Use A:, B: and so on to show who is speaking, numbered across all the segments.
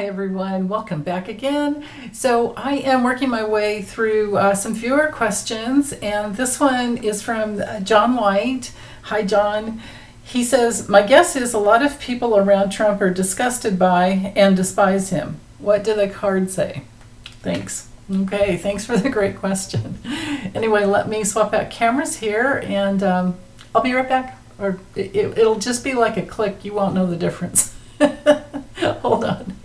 A: Hi everyone, welcome back again. So I am working my way through some viewer questions, and this one is from John White. Hi John. He says, my guess is a lot of people around Trump are disgusted by and despise him. What do the cards say? Thanks. Okay, thanks for the great question. Anyway, let me swap out cameras here, and I'll be right back. Or it'll just be like a click, you won't know the difference. Hold on.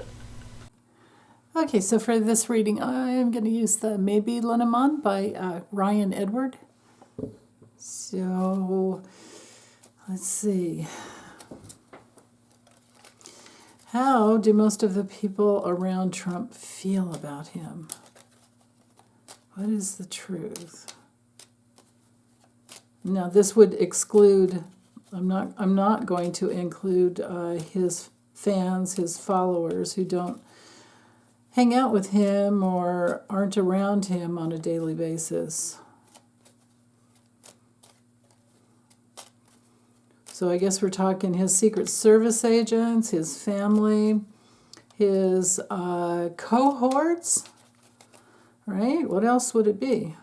A: Okay, so for this reading, I'm going to use the Maybe Lenormand by Ryan Edward. So, let's see. How do most of the people around Trump feel about him? What is the truth? Now, this would exclude, I'm not going to include his fans, his followers who don't hang out with him or aren't around him on a daily basis. So I guess we're talking his Secret Service agents, his family, his cohorts, right? What else would it be?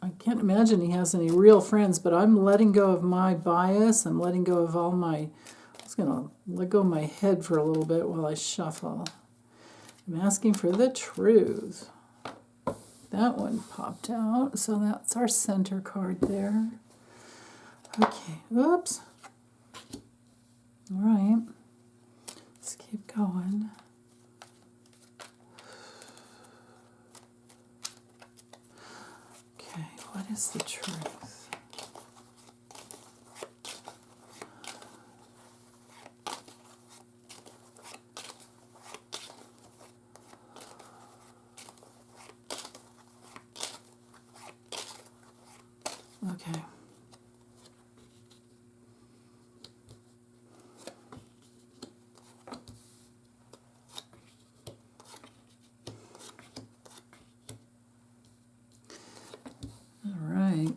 A: I can't imagine he has any real friends, but I'm letting go of my bias. I'm letting go of all my, I'm just going to let go of my head for a little bit while I shuffle. I'm asking for the truth. That one popped out, so that's our center card there. Okay, oops. All right, let's keep going. Okay, what is the truth? Okay. All right.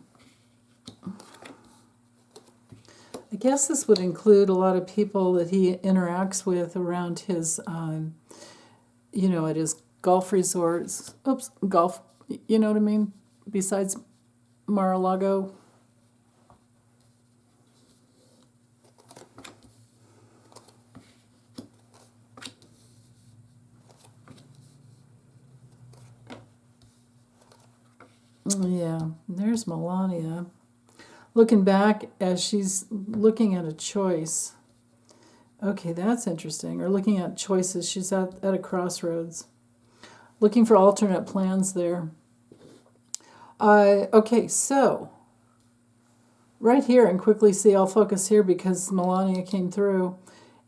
A: I guess this would include a lot of people that he interacts with around his, at his golf resorts. Oops, golf, you know what I mean? Besides Mar-a-Lago. Yeah, there's Melania. Looking back as she's looking at a choice. Okay, that's interesting. Or looking at choices. She's at a crossroads. Looking for alternate plans there. Okay, so right here, and quickly see, I'll focus here because Melania came through.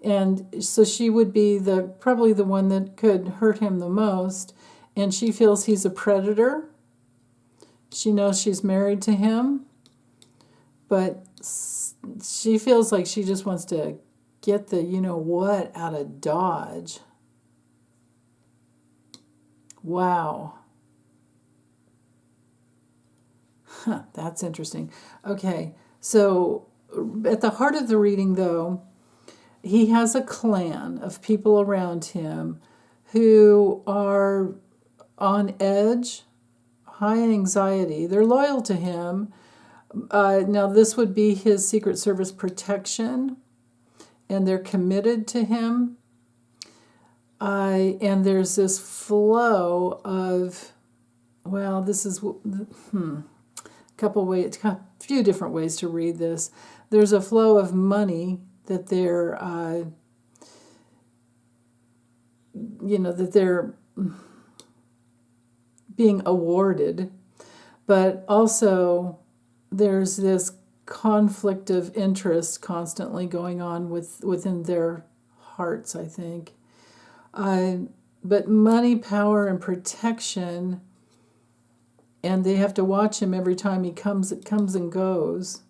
A: And so she would be probably the one that could hurt him the most. And she feels he's a predator. She knows she's married to him. But she feels like she just wants to get the you-know-what out of Dodge. Wow. Huh, that's interesting. Okay, so at the heart of the reading, though, he has a clan of people around him who are on edge, high anxiety. They're loyal to him. Now, this would be his Secret Service protection, and they're committed to him. And there's this flow of, well, this is a few different ways to read this. There's a flow of money that they're, that they're being awarded, but also there's this conflict of interest constantly going on within their hearts, I think. But money, power, and protection, and they have to watch him every time he comes and goes.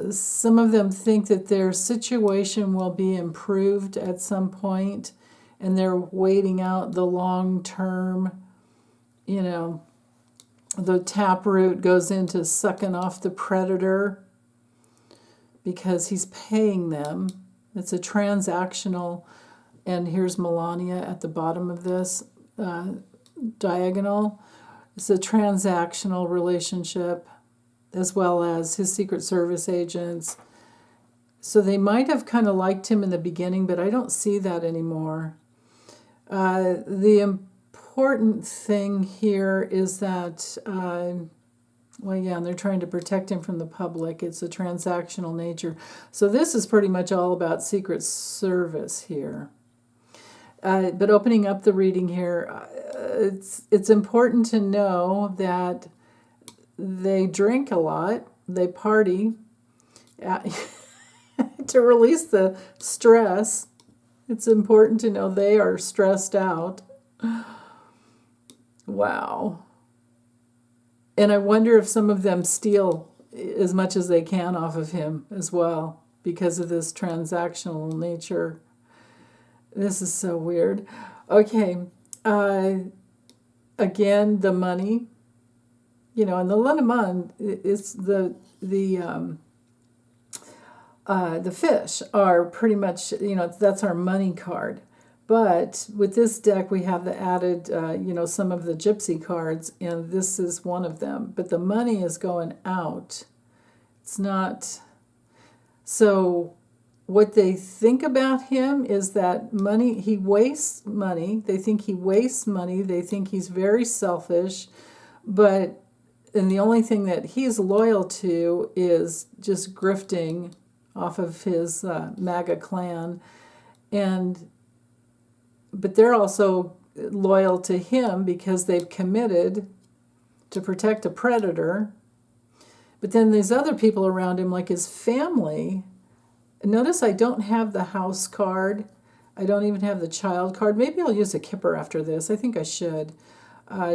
A: Some of them think that their situation will be improved at some point, and they're waiting out the long term, the taproot goes into sucking off the predator because he's paying them. It's a transactional and here's Melania at the bottom of this diagonal. It's a transactional relationship, as well as his Secret Service agents. So they might have kind of liked him in the beginning, but I don't see that anymore. The important thing here is that, well, yeah, and they're trying to protect him from the public. It's a transactional nature. So this is pretty much all about Secret Service here. But opening up the reading here, it's important to know that they drink a lot, they party to release the stress. It's important to know they are stressed out. Wow. And I wonder if some of them steal as much as they can off of him as well because of this transactional nature. This is so weird. Okay. Again, the money. You know, and the Lenormand is the fish are pretty much, you know, that's our money card. But with this deck, we have the added, you know, some of the gypsy cards, and this is one of them. But the money is going out. It's not. So what they think about him is that money, he wastes money. They think he wastes money. They think he's very selfish. But, and the only thing that he's loyal to is just grifting off of his MAGA clan. But they're also loyal to him because they've committed to protect a predator. But then there's other people around him, like his family. Notice I don't have the house card. I don't even have the child card. Maybe I'll use a kipper after this. I think I should,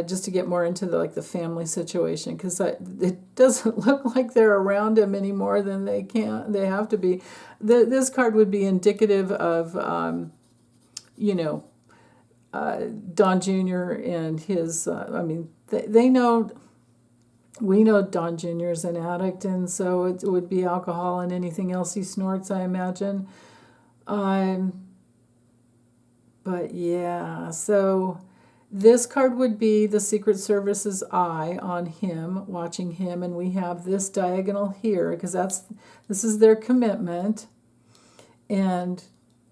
A: just to get more into the family situation, because it doesn't look like they're around him any more than they have to be. This card would be indicative of, you know, Don Jr. and his. I mean, they know. We know Don Jr. is an addict, and so it would be alcohol and anything else he snorts, I imagine. But yeah, so this card would be the Secret Service's eye on him, watching him, and we have this diagonal here because this is their commitment, and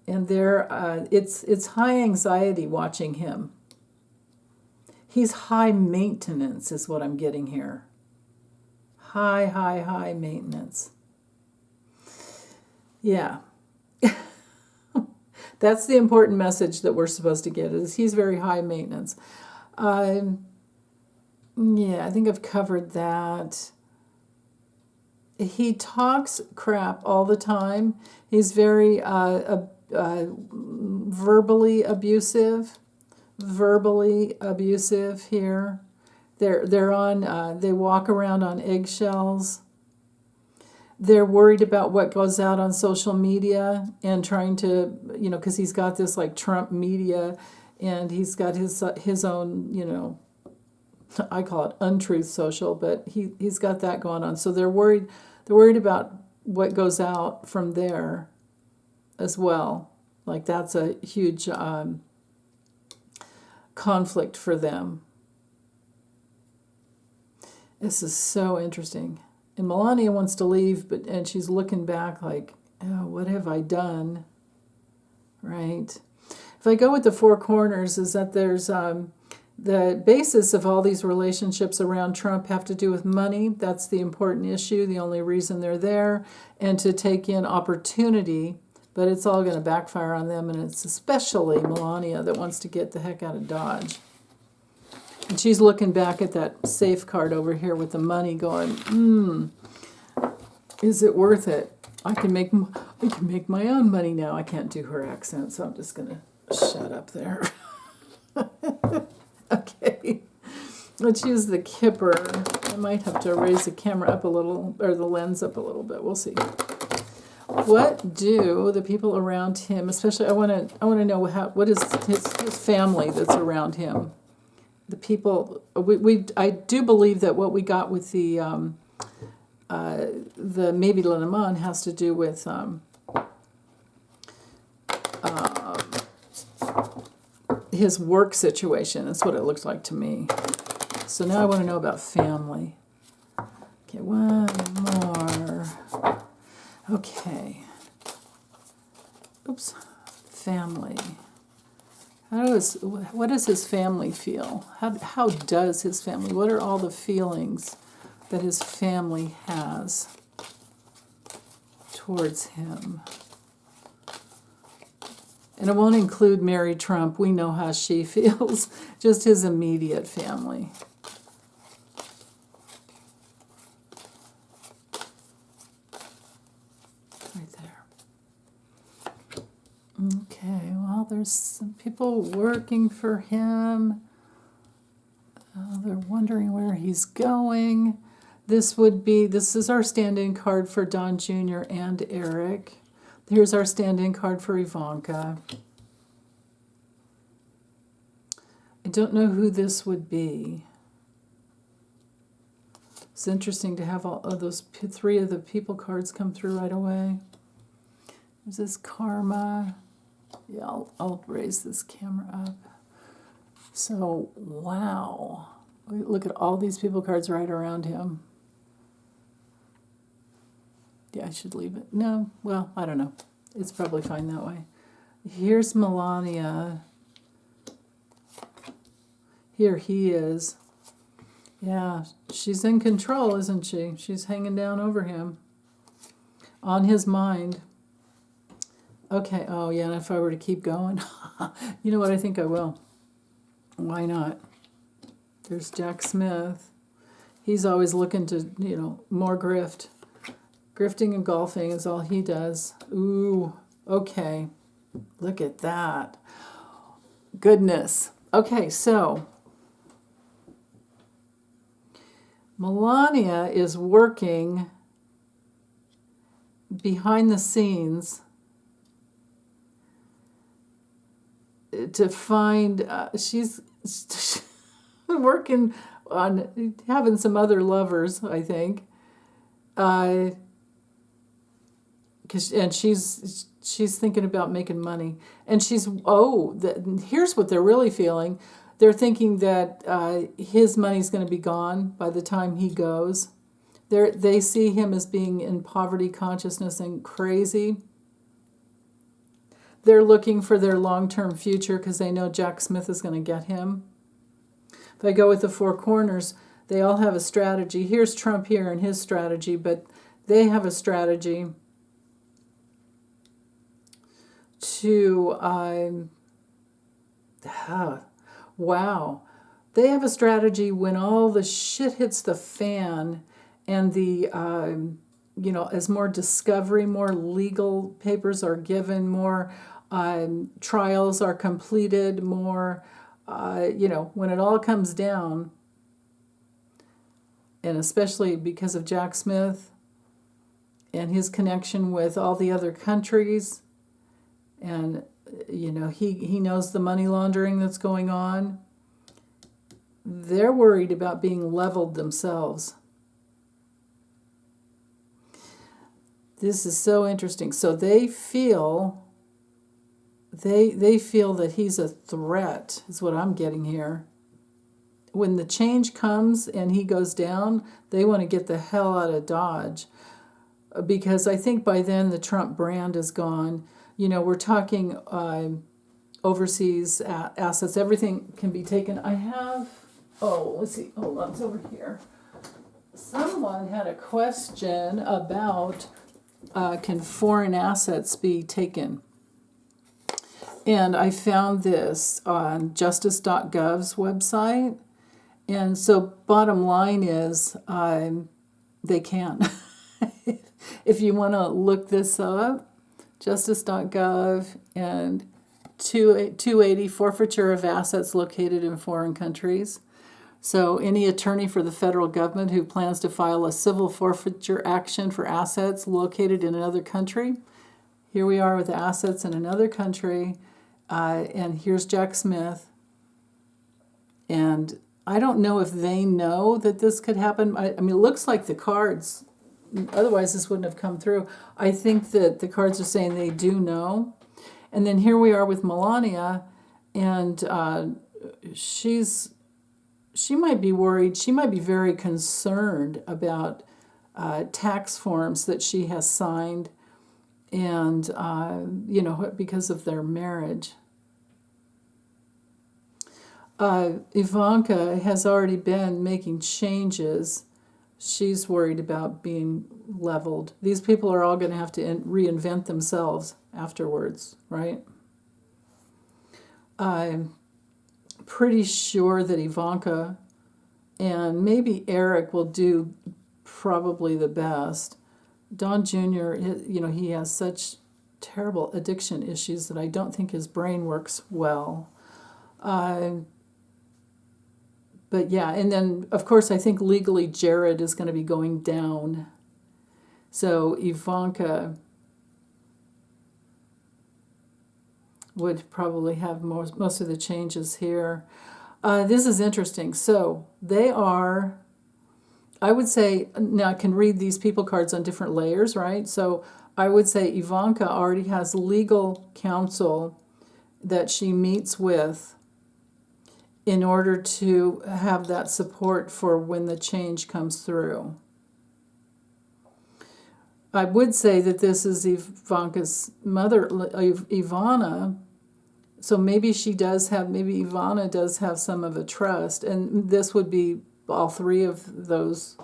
A: their it's high anxiety watching him. He's high maintenance, is what I'm getting here. High maintenance. Yeah. That's the important message that we're supposed to get, is he's very high maintenance. Yeah, I think I've covered that. He talks crap all the time. He's very verbally abusive. Verbally abusive here. They're on. They walk around on eggshells. They're worried about what goes out on social media and trying to, you know, because he's got this Trump media, and he's got his own, you know, I call it untruth social, but he's got that going on. So they're worried. They're worried about what goes out from there, as well. Like that's a huge conflict for them. This is so interesting. And Melania wants to leave, and she's looking back like, oh, what have I done? Right? If I go with the four corners, is that there's the basis of all these relationships around Trump have to do with money. That's the important issue, the only reason they're there, and to take in opportunity. But it's all going to backfire on them, and it's especially Melania that wants to get the heck out of Dodge. And she's looking back at that safe card over here with the money going, is it worth it? I can make my own money now. I can't do her accent, so I'm just going to shut up there. Okay. Let's use the kipper. I might have to raise the camera up a little, or the lens up a little bit. We'll see. What do the people around him, especially I want to know what is his family that's around him. The people I do believe that what we got with the maybe Lenormand has to do with his work situation. That's what it looked like to me. So now I want to know about family. Okay, one more. Okay. Oops. Family. What does his family feel? How does his family? What are all the feelings that his family has towards him? And it won't include Mary Trump. We know how she feels. Just his immediate family. Right there. Okay, well, there's some people working for him. They're wondering where he's going. This is our stand-in card for Don Jr. and Eric. Here's our stand-in card for Ivanka. I don't know who this would be. It's interesting to have all of those three of the people cards come through right away. There's this Karma. Yeah, I'll raise this camera up. So, wow. Look at all these people cards right around him. Yeah, I should leave it. No, well, I don't know. It's probably fine that way. Here's Melania. Here he is. Yeah, she's in control, isn't she? She's hanging down over him. On his mind. Okay, oh yeah, and if I were to keep going, you know what, I think I will. Why not? There's Jack Smith. He's always looking to, more grift. Grifting and golfing is all he does. Ooh, okay. Look at that. Goodness. Okay, so Melania is working behind the scenes to find, she's working on having some other lovers, I think. And she's thinking about making money, and here's what they're really feeling. They're thinking that his money's going to be gone by the time he goes. They see him as being in poverty consciousness and crazy. They're looking for their long-term future because they know Jack Smith is going to get him. If I go with the four corners, they all have a strategy. Here's Trump here and his strategy, but they have a strategy to, wow. They have a strategy when all the shit hits the fan and the, as more discovery, more legal papers are given, more trials are completed, more, when it all comes down, and especially because of Jack Smith and his connection with all the other countries, and, he knows the money laundering that's going on. They're worried about being leveled themselves. This is so interesting. So they feel that he's a threat, is what I'm getting here. When the change comes and he goes down, they want to get the hell out of Dodge. Because I think by then the Trump brand is gone. We're talking overseas assets. Everything can be taken. I have, let's see. Hold on, it's over here. Someone had a question about can foreign assets be taken? And I found this on justice.gov's website. And so bottom line is they can. If you want to look this up, justice.gov and 280 forfeiture of assets located in foreign countries. So any attorney for the federal government who plans to file a civil forfeiture action for assets located in another country. Here we are with assets in another country. And here's Jack Smith. And I don't know if they know that this could happen. I mean, it looks like the cards, otherwise this wouldn't have come through. I think that the cards are saying they do know. And then here we are with Melania. And she might be worried. She might be very concerned about tax forms that she has signed, and because of their marriage. Ivanka has already been making changes. She's worried about being leveled. These people are all going to have to reinvent themselves afterwards, right? I'm pretty sure that Ivanka and maybe Eric will do probably the best. Don Jr., he has such terrible addiction issues that I don't think his brain works well. But yeah, and then, of course, I think legally Jared is going to be going down. So Ivanka would probably have most of the changes here. This is interesting. So they are, I would say, now I can read these people cards on different layers, right? So I would say Ivanka already has legal counsel that she meets with in order to have that support for when the change comes through. I would say that this is Ivanka's mother, Ivana, so maybe Ivana does have some of a trust, and this would be all three of those,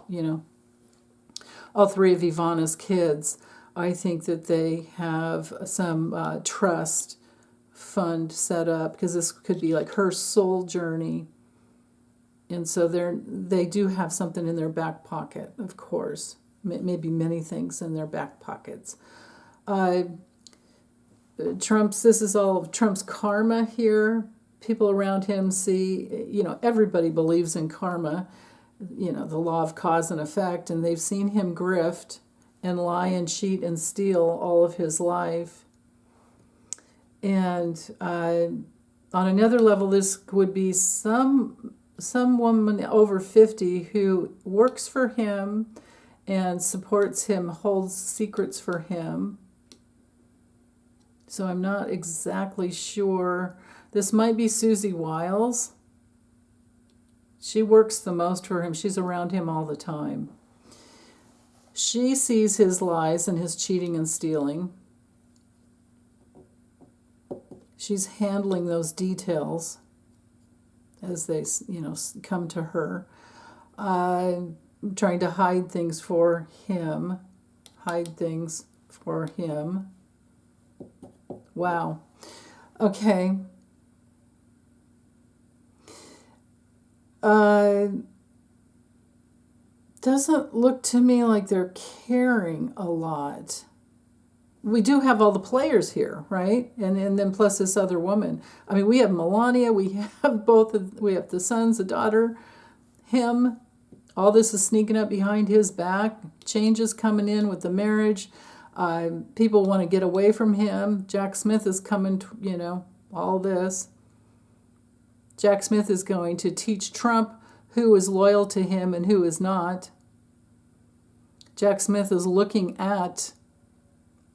A: all three of Ivana's kids. I think that they have some trust fund set up, because this could be like her soul journey, and so they do have something in their back pocket, of course, maybe many things in their back pockets. This is all of Trump's karma here. People around him see, everybody believes in karma, the law of cause and effect, and they've seen him grift and lie and cheat and steal all of his life. And on another level, this would be some woman over 50 who works for him and supports him, holds secrets for him. So I'm not exactly sure. This might be Susie Wiles. She works the most for him. She's around him all the time. She sees his lies and his cheating and stealing. She's handling those details as they, come to her. Trying to hide things for him. Wow. Okay. Doesn't look to me like they're caring a lot. We do have all the players here, right? And then plus this other woman. I mean, we have Melania, we have we have the sons, the daughter, him. All this is sneaking up behind his back. Changes coming in with the marriage. People want to get away from him. Jack Smith is coming, all this. Jack Smith is going to teach Trump who is loyal to him and who is not. Jack Smith is looking at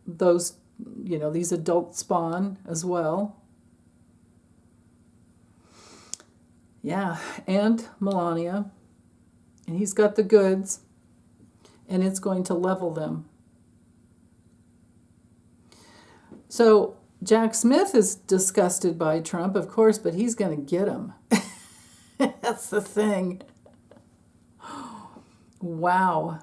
A: those, these adult spawn as well. Yeah, and Melania. And he's got the goods, and it's going to level them. So Jack Smith is disgusted by Trump, of course, but he's going to get him. That's the thing. Wow.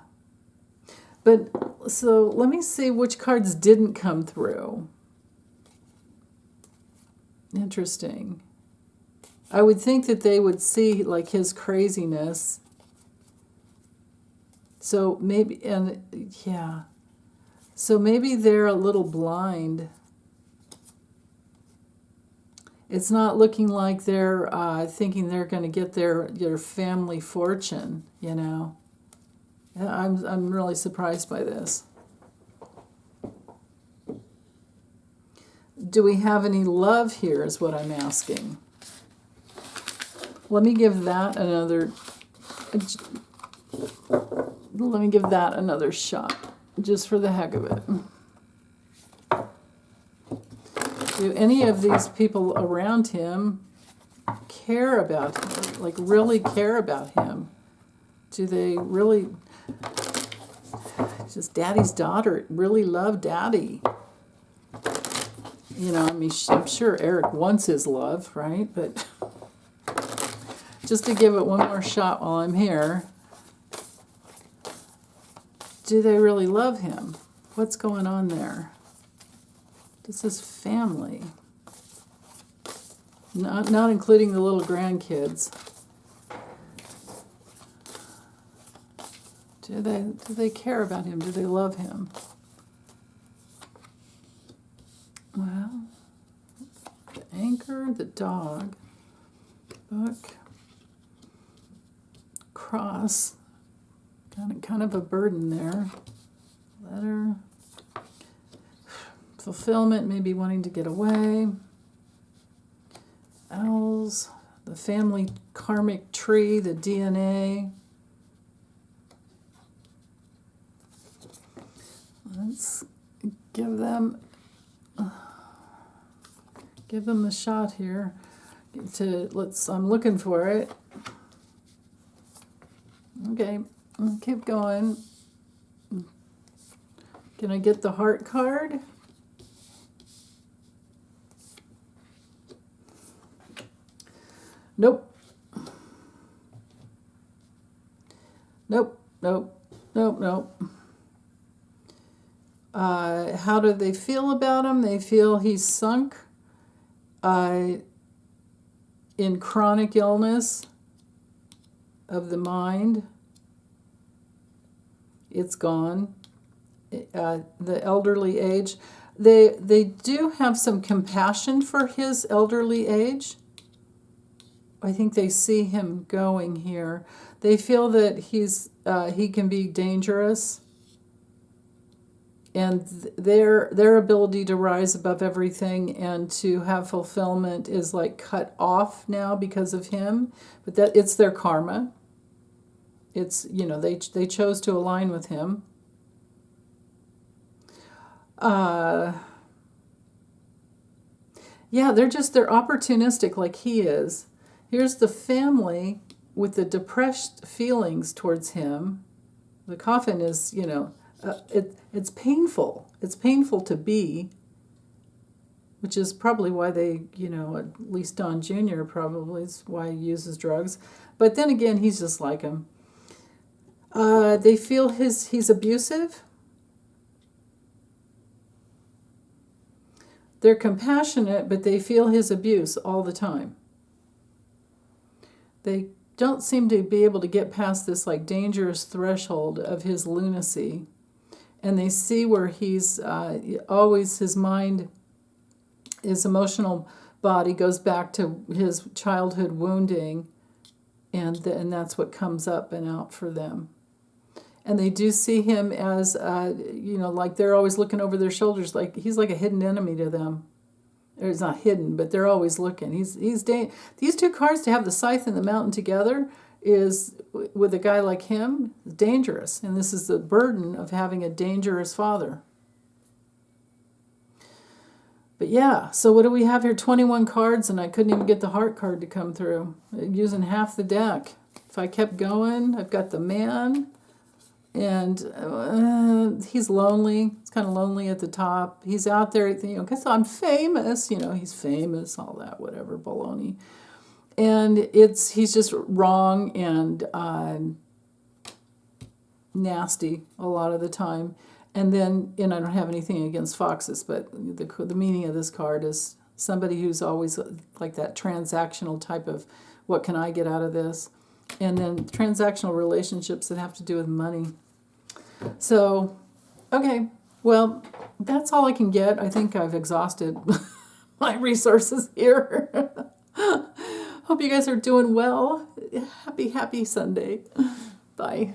A: But so let me see which cards didn't come through. Interesting. I would think that they would see like his craziness. So maybe, so maybe they're a little blind. It's not looking like they're thinking they're going to get their family fortune, I'm really surprised by this. Do we have any love here is what I'm asking. Let me give that another shot, just for the heck of it. do any of these people around him care about him? Like, really care about him? Do they really, just daddy's daughter, really love daddy? You know, I mean, I'm sure Eric wants his love, right? But just to give it one more shot while I'm here, do they really love him? What's going on there? This is family. Not including the little grandkids. Do they care about him? Do they love him? Well, the anchor, the dog, book, cross, kind of a burden there. Letter, fulfillment, maybe wanting to get away. Owls, the family karmic tree, the DNA. Let's give them the shot here. I'm looking for it. Okay, I'll keep going. Can I get the heart card? Nope. Nope. How do they feel about him? They feel he's sunk in chronic illness of the mind. It's gone. The elderly age. They do have some compassion for his elderly age. I think they see him going here. They feel that he can be dangerous, and their ability to rise above everything and to have fulfillment is like cut off now because of him. But that it's their karma. It's, you know, they chose to align with him. Yeah, they're opportunistic like he is. Here's the family with the depressed feelings towards him. The coffin is, you know, it's painful. It's painful to be, which is probably why they, you know, at least Don Jr. probably is why he uses drugs. But then again, he's just like him. They feel he's abusive. They're compassionate, but they feel his abuse all the time. They don't seem to be able to get past this like dangerous threshold of his lunacy. And they see where he's always, his mind, his emotional body goes back to his childhood wounding, and that's what comes up and out for them. And they do see him as, you know, like they're always looking over their shoulders, like he's like a hidden enemy to them. Or it's not hidden, but they're always looking. These two cards, to have the scythe and the mountain together, is, with a guy like him, dangerous. And this is the burden of having a dangerous father. But yeah, so what do we have here? 21 cards, and I couldn't even get the heart card to come through, using half the deck. If I kept going, I've got the man, and he's lonely. It's kind of lonely at the top. He's out there, you know, because I'm famous. You know, he's famous, all that, whatever, baloney. And he's just wrong and nasty a lot of the time. And then, and I don't have anything against foxes, but the meaning of this card is somebody who's always like that transactional type of, what can I get out of this? And then transactional relationships that have to do with money. So, okay, well, that's all I can get. I think I've exhausted my resources here. Hope you guys are doing well. Happy Sunday. Bye.